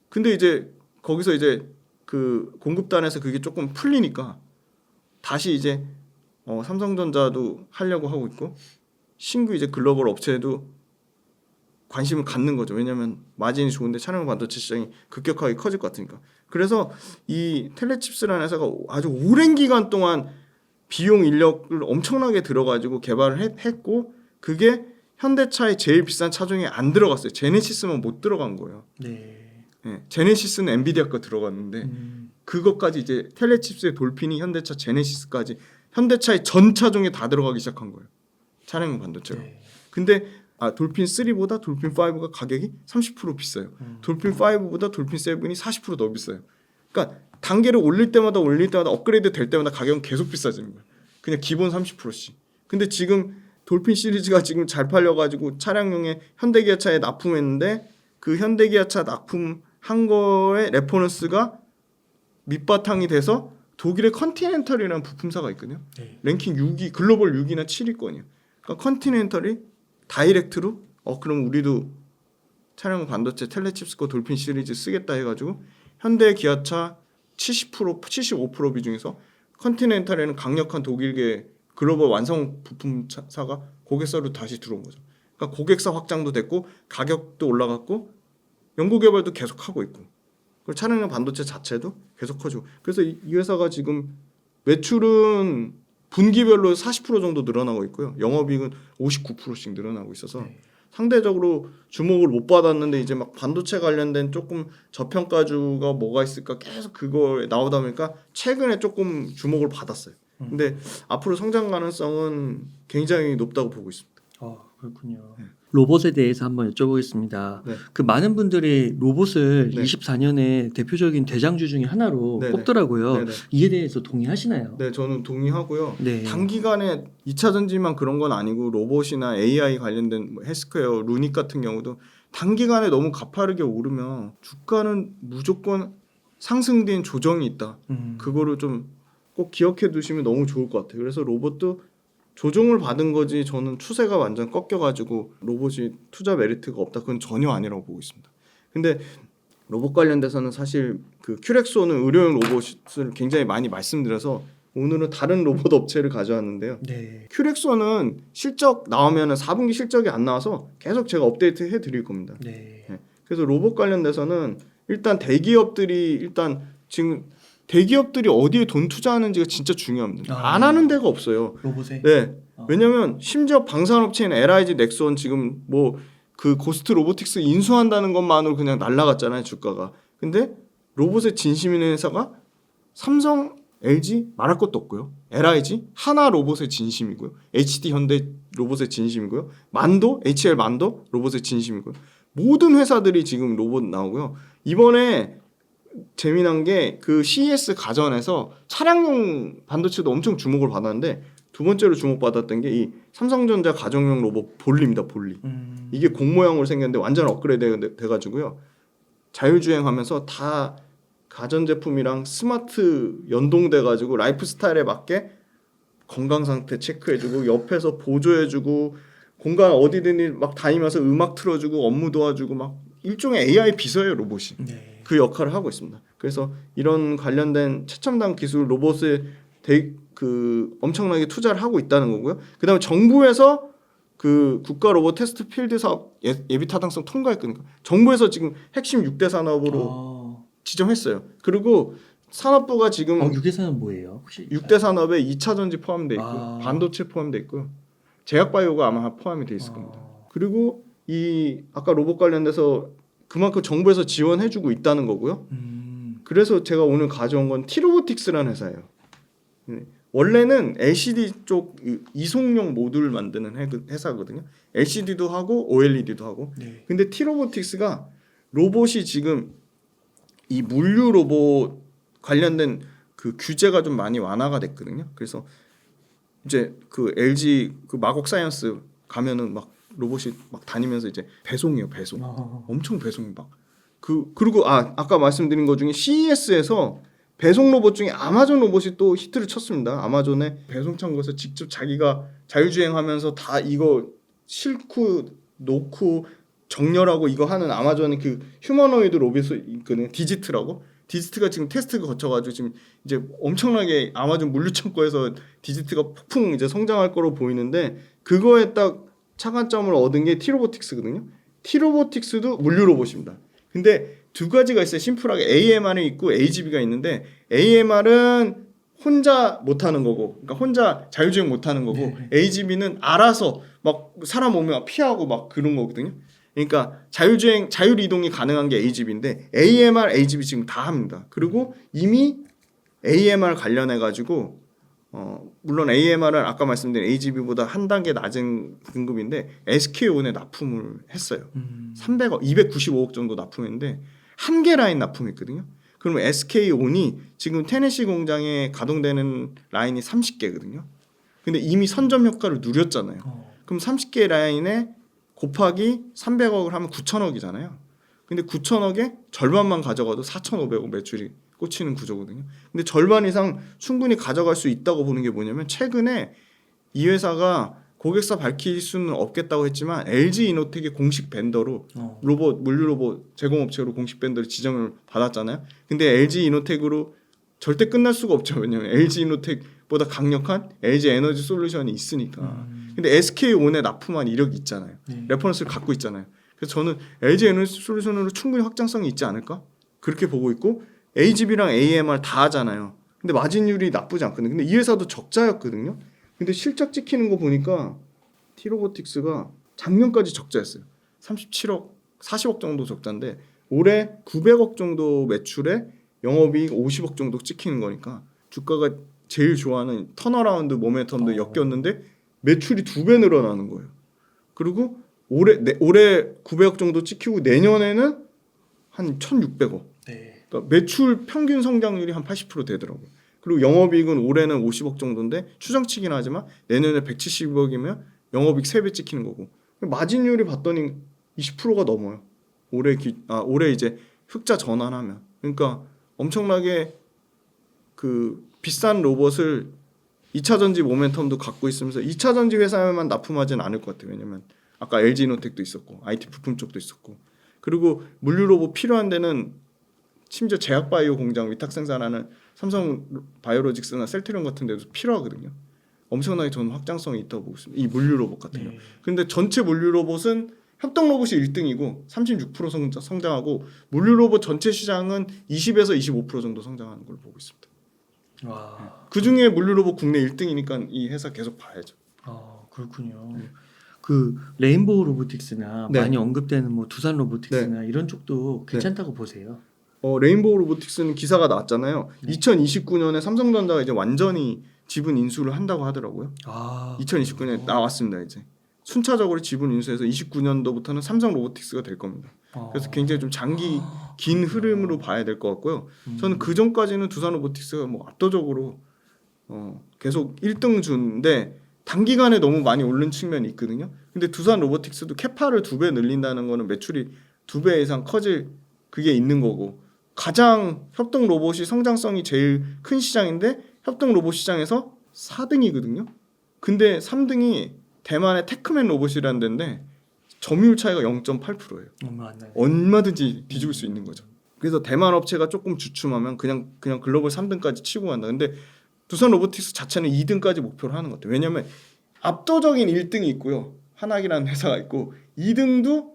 근데 이제 거기서 이제 그 공급단에서 그게 조금 풀리니까 다시 이제 삼성전자도 하려고 하고 있고 신규 이제 글로벌 업체도 관심을 갖는 거죠. 왜냐하면 마진이 좋은데 차량 반도체 시장이 급격하게 커질 것 같으니까. 그래서 이 텔레칩스라는 회사가 아주 오랜 기간 동안 비용 인력을 엄청나게 들어가지고 개발을 했고 그게 현대차의 제일 비싼 차종에 안 들어갔어요. 제네시스만 못 들어간 거예요. 제네시스는 엔비디아 거 들어갔는데 그것까지 이제 텔레칩스의 돌핀이 현대차 제네시스까지 현대차의 전 차종에 다 들어가기 시작한 거예요. 차량 반도체가. 근데 돌핀 3보다 돌핀 5가 가격이 30% 비싸요. 돌핀 5보다 돌핀 7이 40%더 비싸요. 그러니까 단계를 올릴 때마다 업그레이드 될 때마다 가격은 계속 비싸지는 거예요. 그냥 기본 30%씩. 근데 지금 돌핀 시리즈가 지금 잘 팔려가지고 차량용에 현대기아차에 납품했는데 그 현대기아차 납품한 거에 레퍼런스가 밑바탕이 돼서 독일의 컨티넨탈이라는 부품사가 있거든요. 랭킹 6위, 글로벌 6위나 7위권이에요. 그러니까 컨티넨탈이 다이렉트로 그럼 우리도 차량 반도체 텔레칩스 거 돌핀 시리즈 쓰겠다 해가지고 현대 기아차 70% 75% 비중에서 컨티넨탈에는 강력한 독일계 글로벌 완성 부품사가 고객사로 다시 들어온 거죠. 그러니까 고객사 확장도 됐고 가격도 올라갔고 연구개발도 계속하고 있고 그리고 차량용 반도체 자체도 계속 커지고 그래서 이 회사가 지금 매출은 분기별로 40% 정도 늘어나고 있고요. 영업이익은 59%씩 늘어나고 있어서 상대적으로 주목을 못 받았는데 이제 막 반도체 관련된 조금 저평가주가 뭐가 있을까 계속 그거 나오다 보니까 최근에 조금 주목을 받았어요. 근데 앞으로 성장 가능성은 굉장히 높다고 보고 있습니다. 그렇군요. 로봇에 대해서 한번 여쭤보겠습니다. 네. 그 많은 분들이 로봇을 네. 24년에 대표적인 대장주 중에 하나로 네네. 꼽더라고요. 네네. 이에 대해서 동의하시나요? 네, 저는 동의하고요. 네. 단기간에 2차 전지만 그런 건 아니고 로봇이나 AI 관련된 뭐 헬스케어, 루닉 같은 경우도 단기간에 너무 가파르게 오르면 주가는 무조건 상승된 조정이 있다. 그거를 좀 꼭 기억해 두시면 너무 좋을 것 같아요. 그래서 로봇도 조정을 받은 거지 저는 추세가 완전 꺾여가지고 로봇이 투자 메리트가 없다. 그건 전혀 아니라고 보고 있습니다. 근데 로봇 관련돼서는 사실 그 큐렉소는 의료용 로봇을 굉장히 많이 말씀드려서 오늘은 다른 로봇 업체를 가져왔는데요. 네. 큐렉소는 실적 나오면은 4분기 실적이 안 나와서 계속 제가 업데이트 해드릴 겁니다. 네. 그래서 로봇 관련돼서는 일단 대기업들이 일단 지금 대기업들이 어디에 돈 투자하는지가 진짜 중요합니다. 안 하는 데가 없어요. 로봇에. 네. 왜냐면 심지어 방산업체인 LIG 넥슨 지금 뭐 그 고스트 로보틱스 인수한다는 것만으로 그냥 날라갔잖아요, 주가가. 근데 로봇에 진심 있는 회사가 삼성, LG 말할 것도 없고요. LIG 하나 로봇의 진심이고요. HD 현대 로봇의 진심이고요. 만도 HL 만도 로봇의 진심이고요. 모든 회사들이 지금 로봇 나오고요. 이번에 재미난 게 그 CES 가전에서 차량용 반도체도 엄청 주목을 받았는데 두 번째로 주목받았던 게 이 삼성전자 가정용 로봇 볼리입니다. 볼리. 이게 공 모양으로 생겼는데 완전 업그레이드 돼가지고요. 자율주행하면서 다 가전제품이랑 스마트 연동돼가지고 라이프 스타일에 맞게 건강 상태 체크해주고 옆에서 보조해주고 공간 어디든지 막 다니면서 음악 틀어주고 업무 도와주고 막 일종의 AI 비서예요, 로봇이. 네. 그 역할을 하고 있습니다. 그래서 이런 관련된 최첨단 기술 로봇에 엄청나게 투자를 하고 있다는 거고요. 그다음에 정부에서 그 국가 로봇 테스트 필드 사업 예비 타당성 통과했거든요. 정부에서 지금 핵심 6대 산업으로 지정했어요. 그리고 산업부가 지금 6대산은 뭐예요? 혹시 6대 산업에 2차 전지 포함돼 있고 반도체 포함돼 있고요. 제약바이오가 아마 포함이 돼 있을 겁니다. 그리고 이 아까 로봇 관련돼서 그만큼 정부에서 지원해주고 있다는 거고요. 그래서 제가 오늘 가져온 건 티로보틱스라는 회사예요. 원래는 LCD 쪽 이송용 모듈 만드는 회사거든요. LCD도 하고 OLED도 하고. 네. 근데 티로보틱스가 로봇이 지금 이 물류 로봇 관련된 그 규제가 좀 많이 완화가 됐거든요. 그래서 이제 그 LG 그 마곡 사이언스 가면은 막 로봇이 막 다니면서 이제 배송이에요, 배송. 엄청 배송이 막. 그리고 아까 말씀드린 것 중에 CES에서 배송 로봇 중에 아마존 로봇이 또 히트를 쳤습니다. 아마존의 배송 창고에서 직접 자기가 자율주행하면서 다 이거 싣고 놓고 정렬하고 이거 하는 아마존의 그 휴머노이드 로봇이 있거든요. 디지트라고. 디지트가 지금 테스트가 거쳐가지고 지금 이제 엄청나게 아마존 물류 창고에서 디지트가 폭풍 이제 성장할 거로 보이는데 그거에 딱 차관점을 얻은 게 티로보틱스거든요. 티로보틱스도 물류 로봇입니다. 근데 두 가지가 있어요. 심플하게 AMR이 있고 AGV가 있는데 AMR은 혼자 못하는 거고, 그러니까 혼자 자율주행 못하는 거고, 네. AGV는 알아서 막 사람 오면 피하고 막 그런 거거든요. 그러니까 자율 이동이 가능한 게 AGV인데 AMR, AGV 지금 다 합니다. 그리고 이미 AMR 관련해 가지고 물론 AMR은 아까 말씀드린 AGV보다 한 단계 낮은 등급인데 SK온에 납품을 했어요. 300억, 295억 정도 납품했는데 한 개 라인 납품했거든요. 그러면 SK온이 지금 테네시 공장에 가동되는 라인이 30개거든요. 근데 이미 선점 효과를 누렸잖아요. 그럼 30개 라인에 곱하기 300억을 하면 9천억이잖아요. 근데 9천억에 절반만 가져가도 4,500억 매출이 꽂히는 구조거든요. 근데 절반 이상 충분히 가져갈 수 있다고 보는 게 뭐냐면 최근에 이 회사가 고객사 밝힐 수는 없겠다고 했지만 LG 이노텍의 공식 벤더로 로봇 물류 로봇 제공업체로 공식 벤더로 지정을 받았잖아요. 근데 LG 이노텍으로 절대 끝날 수가 없죠. 왜냐하면 LG 이노텍보다 강력한 LG 에너지 솔루션이 있으니까. 근데 SK온에 납품한 이력이 있잖아요. 레퍼런스를 갖고 있잖아요. 그래서 저는 LG 에너지솔루션으로 충분히 확장성이 있지 않을까? 그렇게 보고 있고 AGV랑 AMR 다 하잖아요. 근데 마진율이 나쁘지 않거든요. 근데 이 회사도 적자였거든요. 근데 실적 찍히는 거 보니까 T로보틱스가 작년까지 적자였어요. 37억, 40억 정도 적자인데 올해 900억 정도 매출에 영업이익 50억 정도 찍히는 거니까 주가가 제일 좋아하는 턴어라운드 모멘텀도 엮였는데 매출이 2배 늘어나는 거예요. 그리고 올해 900억 정도 찍히고 내년에는 한 1,600억. 네. 그러니까 매출 평균 성장률이 한 80% 되더라고요. 그리고 영업이익은 올해는 50억 정도인데 추정치긴 하지만 내년에 170억이면 영업이익 3배 찍히는 거고 마진율이 봤더니 20%가 넘어요. 올해 이제 흑자 전환하면 그러니까 엄청나게 그 비싼 로봇을 2차 전지 모멘텀도 갖고 있으면서 2차 전지 회사에만 납품하진 않을 것 같아요. 왜냐면 아까 LG이노텍도 있었고 IT 부품 쪽도 있었고 그리고 물류 로봇 필요한 데는 심지어 제약바이오 공장 위탁 생산하는 삼성 바이오로직스나 셀트리온 같은 데도 필요하거든요. 엄청나게 저는 확장성이 있다고 보고 있습니다. 이 물류 로봇 같은 경우. 근데 전체 물류 로봇은 협동 로봇이 1등이고 36% 성장하고 물류 로봇 전체 시장은 20에서 25% 정도 성장하는 걸 보고 있습니다. 와. 그 중에 물류 로봇 국내 1등이니까 이 회사 계속 봐야죠. 아, 그렇군요. 그 레인보우 로보틱스나 네. 많이 언급되는 뭐 두산 로보틱스나 이런 쪽도 괜찮다고 보세요. 레인보우 로보틱스는 기사가 나왔잖아요. 네. 2029년에 삼성전자가 이제 완전히 지분 인수를 한다고 하더라고요. 아, 2029년에 나왔습니다. 이제 순차적으로 지분 인수해서 29년도부터는 삼성 로보틱스가 될 겁니다. 그래서 굉장히 좀 긴 흐름으로 봐야 될 것 같고요. 저는 그 전까지는 두산 로보틱스가 뭐 압도적으로 계속 1등 주인데 단기간에 너무 많이 오른 측면이 있거든요. 근데 두산 로보틱스도 캐파를 2배 늘린다는 거는 매출이 2배 이상 커질 그게 있는 거고 가장 협동 로봇이 성장성이 제일 큰 시장인데 협동 로봇 시장에서 4등이거든요. 근데 3등이 대만의 테크맨 로봇이라는 데인데 점유율 차이가 0.8%예요. 얼마든지 뒤집을 수 있는 거죠. 그래서 대만 업체가 조금 주춤하면 그냥 글로벌 3등까지 치고 간다. 근데 두산 로보틱스 자체는 2등까지 목표를 하는 것 같아요. 왜냐하면 압도적인 1등이 있고요. 한학이라는 회사가 있고 2등도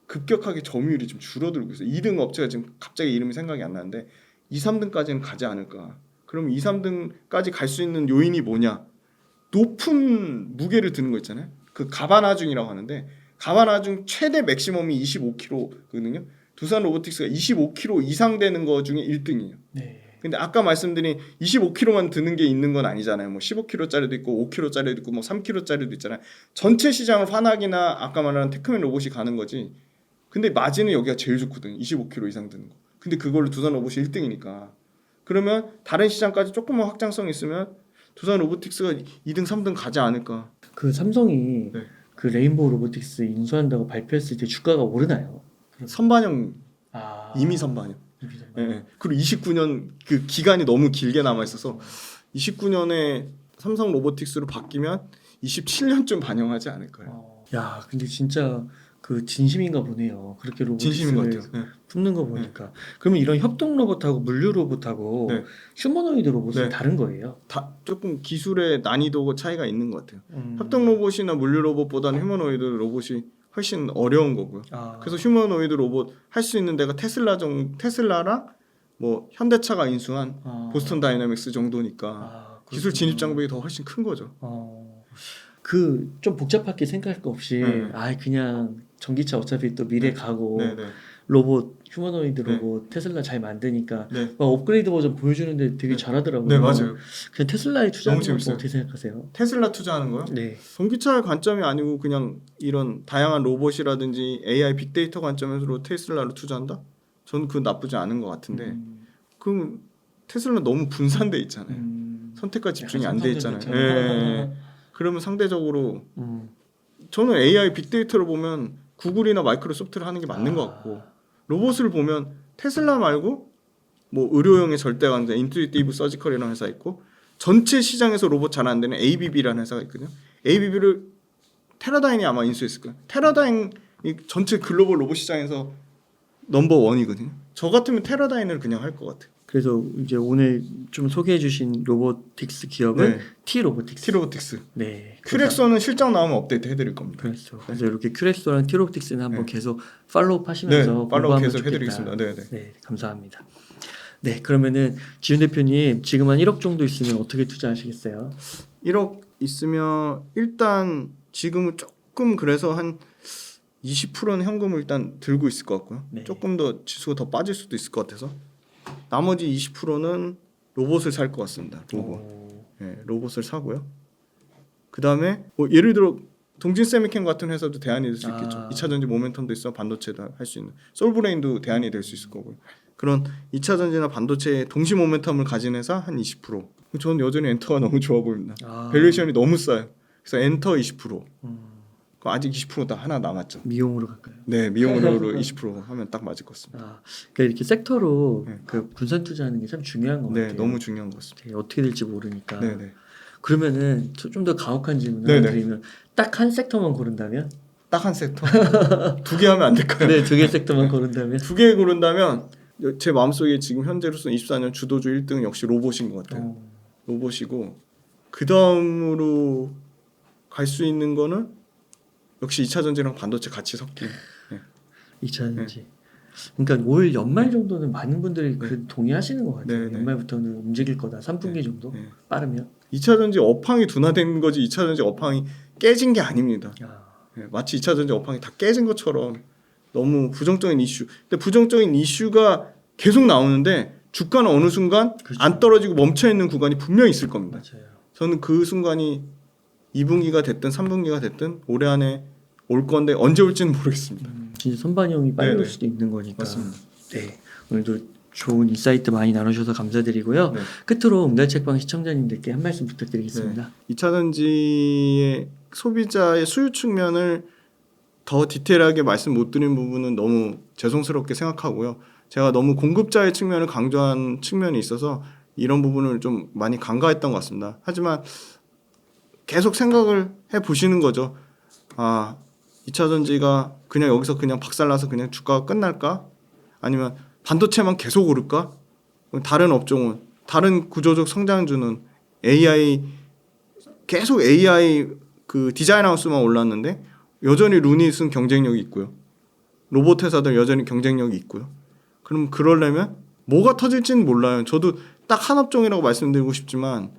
급격하게 점유율이 좀 줄어들고 있어요. 2등 업체가 지금 갑자기 이름이 생각이 안 나는데 2, 3등까지는 가지 않을까. 그럼 2, 3등까지 갈 수 있는 요인이 뭐냐? 높은 무게를 드는 거 있잖아요. 그 가반하중이라고 하는데 가반하중 최대 맥시멈이 25kg거든요. 두산 로보틱스가 25kg 이상 되는 거 중에 1등이에요. 네. 근데 아까 말씀드린 25kg만 드는 게 있는 건 아니잖아요. 뭐 15kg짜리도 있고 5kg짜리도 있고 뭐 3kg짜리도 있잖아요. 전체 시장을 환학이나 아까 말한 테크맨 로봇이 가는 거지. 근데 마진은 여기가 제일 좋거든요. 25kg 이상 드는 거. 근데 그걸로 두산 로봇이 1등이니까. 그러면 다른 시장까지 조금만 확장성이 있으면 두산 로보틱스가 2등, 3등 가지 않을까. 그 삼성이 네. 그 레인보우 로보틱스 인수한다고 발표했을 때 주가가 오르나요? 선반영 아, 이미 선반영. 이미 선반영. 네. 그리고 29년 그 기간이 너무 길게 남아 있어서 29년에 삼성 로보틱스로 바뀌면 27년쯤 반영하지 않을까요? 야, 근데 진짜 그 진심인가 보네요. 그렇게 진심인 것 로보틱스를 같아요. 네. 품는 거 보니까. 그러면 이런 협동 로봇하고 물류 로봇하고 네. 휴머노이드 로봇은 네. 다른 거예요? 다 조금 기술의 난이도 차이가 있는 것 같아요. 협동 로봇이나 물류 로봇보다는 휴머노이드 로봇이 훨씬 어려운 거고요. 그래서 휴머노이드 로봇 할 수 있는 데가 테슬라랑 뭐 현대차가 인수한 보스턴 다이내믹스 정도니까 기술 진입 장벽이 더 훨씬 큰 거죠. 그 좀 복잡하게 생각할 거 없이 그냥 전기차 어차피 또 미래 가고 로봇 휴머노이드 로봇 테슬라 잘 만드니까 막 업그레이드 버전 보여주는데 되게 잘하더라고요. 네, 맞아요. 그냥 테슬라에 투자하는 너무 거 재밌어요. 어떻게 생각하세요? 테슬라 투자하는 거요? 네. 전기차의 관점이 아니고 그냥 이런 다양한 로봇이라든지 AI 빅데이터 관점에서 테슬라로 투자한다? 저는 그건 나쁘지 않은 것 같은데 그럼 테슬라 너무 분산돼 있잖아요. 선택과 집중이 안 돼 있잖아요. 예. 그러면 상대적으로 저는 AI 빅데이터를 보면 구글이나 마이크로소프트를 하는 게 맞는 것 같고 로봇을 보면 테슬라 말고 뭐 의료용의 절대강자 인투이티브 서지컬이라는 회사 있고 전체 시장에서 로봇 잘 안 되는 ABB라는 회사가 있거든요. ABB를 테라다인이 아마 인수했을 거예요. 테라다인이 전체 글로벌 로봇 시장에서 넘버 원이거든요. 저 같으면 테라다인을 그냥 할 것 같아요. 그래서 이제 오늘 좀 소개해주신 로보틱스 기업은 네. T-로보틱스. T-로보틱스. 네. 큐렉소는 실적 나오면 업데이트 해드릴 겁니다. 그렇죠. 그래서 이렇게 큐렉소랑 T-로보틱스는 한번 네. 계속 팔로우 하시면서 네, 팔로우 공부하면 계속 좋겠다. 해드리겠습니다. 네, 네. 네, 감사합니다. 네, 그러면은 지훈 대표님 지금 한 1억 정도 있으면 어떻게 투자하시겠어요? 1억 있으면 일단 지금은 조금 그래서 한 20%는 현금을 일단 들고 있을 것 같고요. 네. 조금 더 지수가 더 빠질 수도 있을 것 같아서 나머지 20%는 로봇을 살 것 같습니다. 로봇. 네, 로봇을 사고요. 그 다음에 뭐 예를 들어 동진 세미캠 같은 회사도 대안이 될 수 있겠죠. 2차 전지 모멘텀도 있어 반도체도 할 수 있는 솔브레인도 대안이 될 수 있을 거고요. 그런 2차 전지나 반도체의 동시 모멘텀을 가진 회사 한 20%. 저는 여전히 엔터가 너무 좋아 보입니다. 밸류에이션이 너무 싸요. 그래서 엔터 20%. 그럼 아직 20%다 하나 남았죠. 미용으로 갈까요? 네, 미용으로 20% 하면 딱 맞을 것 같습니다. 그러니까 이렇게 섹터로 네. 그 분산 투자하는 게 참 중요한 것 네, 같아요. 너무 중요한 것 같습니다. 되게 어떻게 될지 모르니까. 네, 네. 그러면은 좀 더 가혹한 질문을 네네. 하나 드리면 딱 한 섹터만 고른다면? 딱 한 섹터. 2개 하면 안 될까요? 네, 2개 섹터만 고른다면? 2개 고른다면 제 마음속에 지금 현재로서 24년 주도주 1등은 역시 로봇인 것 같아요. 로봇이고 그 다음으로 갈 수 있는 거는 역시 2차 전지랑 반도체 같이 섞인. 네. 2차 전지. 그러니까 올 연말 정도는 많은 분들이 그 동의하시는 것 같아요. 네, 네. 연말부터는 움직일 거다. 3분기 정도 네. 빠르면. 2차 전지 업황이 둔화된 거지 2차 전지 업황이 깨진 게 아닙니다. 네, 마치 2차 전지 업황이 다 깨진 것처럼 너무 부정적인 이슈. 근데 부정적인 이슈가 계속 나오는데 주가는 어느 순간 그렇죠. 안 떨어지고 멈춰 있는 구간이 분명히 있을 겁니다. 맞아요. 저는 그 순간이 2분기가 됐든 3분기가 됐든 올해 안에 올 건데 언제 올지는 모르겠습니다. 진짜 선반영이 빨리 올 네네. 수도 있는 거니까. 맞습니다. 네. 오늘도 좋은 인사이트 많이 나누셔서 감사드리고요. 네. 끝으로 응달책방 시청자님들께 한 말씀 부탁드리겠습니다. 2차 전지의 소비자의 수요 측면을 더 디테일하게 말씀 못 드린 부분은 너무 죄송스럽게 생각하고요. 제가 너무 공급자의 측면을 강조한 측면이 있어서 이런 부분을 좀 많이 간과했던 것 같습니다. 하지만 계속 생각을 해보시는 거죠. 아, 2차 전지가 그냥 여기서 그냥 박살나서 그냥 주가가 끝날까? 아니면 반도체만 계속 오를까? 다른 업종은 다른 구조적 성장주는 AI 계속 AI 그 디자인 하우스만 올랐는데 여전히 루닛은 경쟁력이 있고요. 로봇 회사들 여전히 경쟁력이 있고요. 그럼 그러려면 뭐가 터질지는 몰라요. 저도 딱 한 업종이라고 말씀드리고 싶지만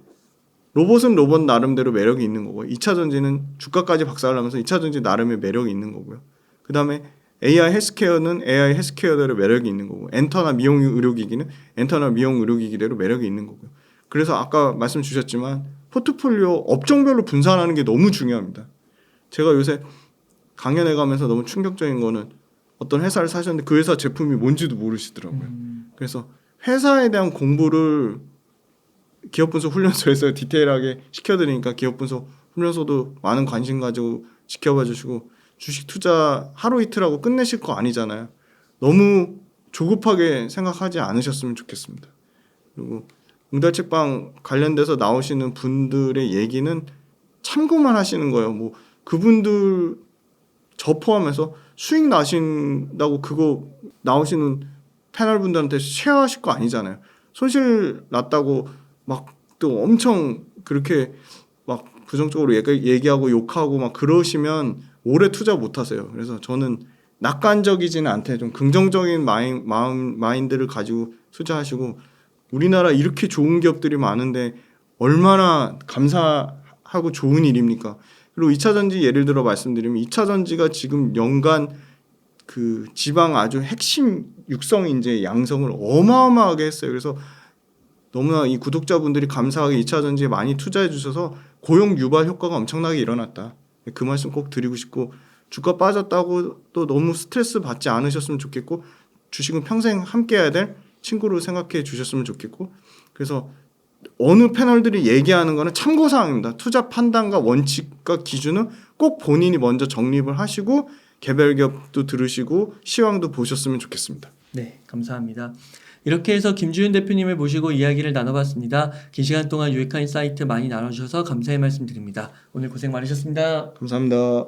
로봇은 로봇 나름대로 매력이 있는 거고요. 2차 전지는 주가까지 박살나면서 2차 전지 나름의 매력이 있는 거고요. 그 다음에 AI 헬스케어는 AI 헬스케어대로 매력이 있는 거고 엔터나 미용 의료기기는 엔터나 미용 의료기기대로 매력이 있는 거고요. 그래서 아까 말씀 주셨지만 포트폴리오 업종별로 분산하는 게 너무 중요합니다. 제가 요새 강연회 가면서 너무 충격적인 거는 어떤 회사를 사셨는데 그 회사 제품이 뭔지도 모르시더라고요. 그래서 회사에 대한 공부를 기업분석 훈련소에서 디테일하게 시켜드리니까 기업분석 훈련소도 많은 관심 가지고 지켜봐 주시고 주식 투자 하루 이틀하고 끝내실 거 아니잖아요. 너무 조급하게 생각하지 않으셨으면 좋겠습니다. 그리고 응달책방 관련돼서 나오시는 분들의 얘기는 참고만 하시는 거예요. 뭐 그분들 저 포함해서 수익 나신다고 그거 나오시는 패널 분들한테 쉐어하실 거 아니잖아요. 손실 났다고 막 또 엄청 그렇게 막 부정적으로 얘기하고 욕하고 막 그러시면 오래 투자 못 하세요. 그래서 저는 낙관적이지는 않대. 좀 긍정적인 마인드를 가지고 투자하시고 우리나라 이렇게 좋은 기업들이 많은데 얼마나 감사하고 좋은 일입니까? 그리고 2차 전지 예를 들어 말씀드리면 2차 전지가 지금 연간 그 지방 아주 핵심 육성 인재 양성을 어마어마하게 했어요. 그래서 너무나 이 구독자분들이 감사하게 2차 전지에 많이 투자해 주셔서 고용 유발 효과가 엄청나게 일어났다. 그 말씀 꼭 드리고 싶고 주가 빠졌다고 또 너무 스트레스 받지 않으셨으면 좋겠고 주식은 평생 함께 해야 될 친구로 생각해 주셨으면 좋겠고 그래서 어느 패널들이 얘기하는 거는 참고사항입니다. 투자 판단과 원칙과 기준은 꼭 본인이 먼저 정립을 하시고 개별 기업도 들으시고 시황도 보셨으면 좋겠습니다. 네, 감사합니다. 이렇게 해서 김주윤 대표님을 모시고 이야기를 나눠봤습니다. 긴 시간 동안 유익한 인사이트 많이 나눠주셔서 감사의 말씀드립니다. 오늘 고생 많으셨습니다. 감사합니다.